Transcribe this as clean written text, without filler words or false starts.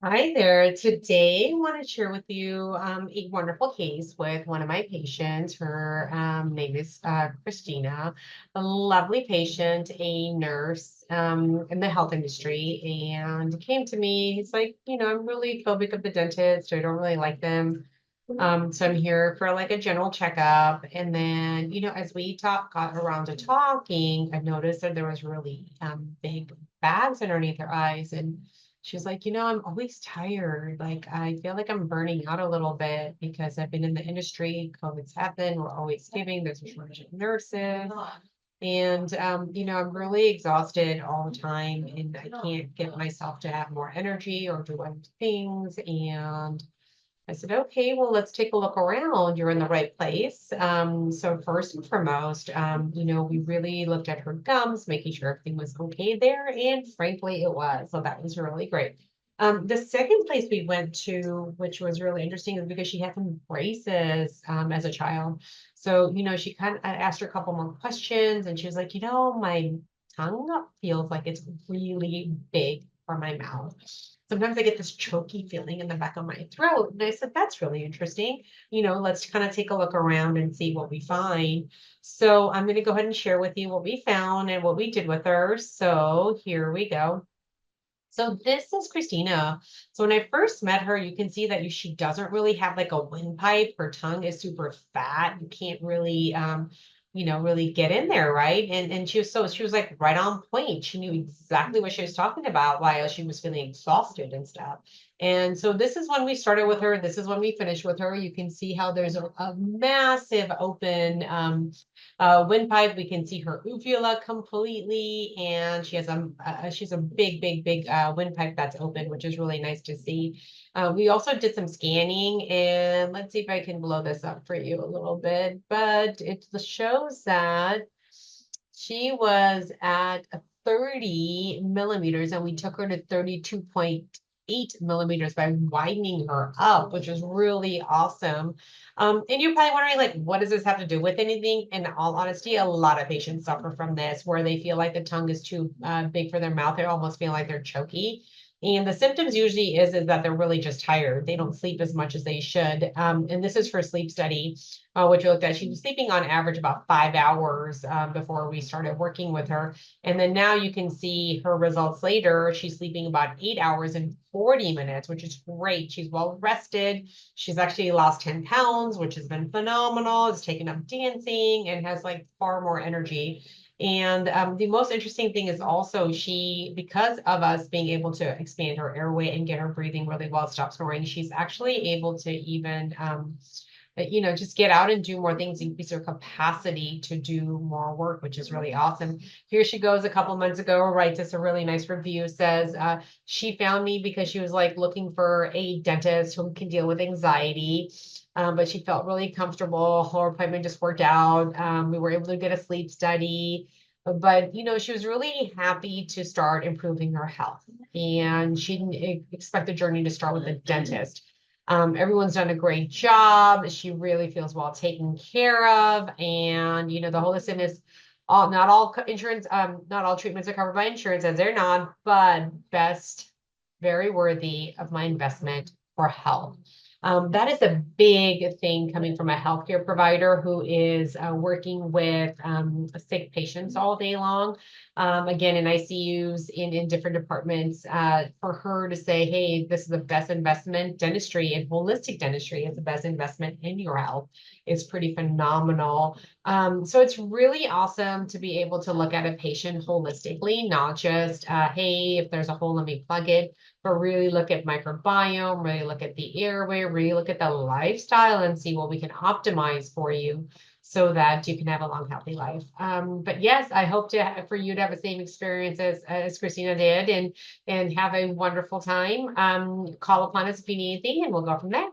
Hi there. Today, I want to share with you a wonderful case with one of my patients. Her name is Christina, a lovely patient, a nurse in the health industry, and came to me. He's like, I'm really phobic of the dentist. I don't really like them. So I'm here for like a general checkup. And then, as we got around to talking, I noticed that there was really big bags underneath her eyes. And she's like, I'm always tired. Like, I feel like I'm burning out a little bit because I've been in the industry. COVID's happened. We're always giving. There's a shortage of nurses. And, I'm really exhausted all the time and I can't get myself to have more energy or do other things. And I said, okay, well, let's take a look around. You're in the right place. So first and foremost, we really looked at her gums, making sure everything was okay there. And frankly, it was. So that was really great. The second place we went to, which was really interesting, is because she had some braces as a child. So, she I asked her a couple more questions and she was like, my tongue feels like it's really big for my mouth. Sometimes I get this choky feeling in the back of my throat. And I said, that's really interesting. Let's kind of take a look around and see what we find. So I'm going to go ahead and share with you what we found and what we did with her. So here we go. So this is Christina. So when I first met her, you can see that she doesn't really have like a windpipe. Her tongue is super fat. You can't really really get in there, right? And she was like right on point. She knew exactly what she was talking about while she was feeling exhausted and stuff. And so this is when we started with her. This is when we finished with her. You can see how there's a massive open windpipe. We can see her uvula completely, and she's a big, big, big windpipe that's open, which is really nice to see. We also did some scanning, and let's see if I can blow this up for you a little bit. But it shows that she was at a 30 millimeters, and we took her to 32.8 millimeters by widening her up, which is really awesome. And you're probably wondering, like, what does this have to do with anything? In all honesty, a lot of patients suffer from this, where they feel like the tongue is too big for their mouth. They almost feel like they're choky. And the symptoms usually is that they're really just tired. They don't sleep as much as they should. And this is for sleep study, which we looked at. She was sleeping on average about 5 hours before we started working with her. And then now you can see her results later. She's sleeping about 8 hours and 40 minutes, which is great. She's well rested. She's actually lost 10 pounds, which has been phenomenal. Has taken up dancing and has like far more energy. And the most interesting thing is also because of us being able to expand her airway and get her breathing really well, stop snoring, she's actually able to even just get out and do more things, increase her capacity to do more work, which is really awesome. Here she goes a couple months ago, writes us a really nice review, says she found me because she was like looking for a dentist who can deal with anxiety. But she felt really comfortable. Her appointment just worked out. We were able to get a sleep study. But she was really happy to start improving her health. And she didn't expect the journey to start with a dentist. Everyone's done a great job. She really feels well taken care of. And, the whole listen is not all insurance, not all treatments are covered by insurance, as they're not, but best, very worthy of my investment for health. That is a big thing coming from a healthcare provider who is working with sick patients all day long. Again, in ICUs, in different departments, for her to say, hey, this is the best investment. Dentistry and holistic dentistry is the best investment in your health. It's pretty phenomenal. So it's really awesome to be able to look at a patient holistically, not just, hey, if there's a hole, let me plug it, but really look at microbiome, really look at the airway, really look at the lifestyle and see what we can optimize for you so that you can have a long, healthy life. But yes, I hope for you to have the same experience as Christina did and have a wonderful time. Call upon us if you need anything and we'll go from there.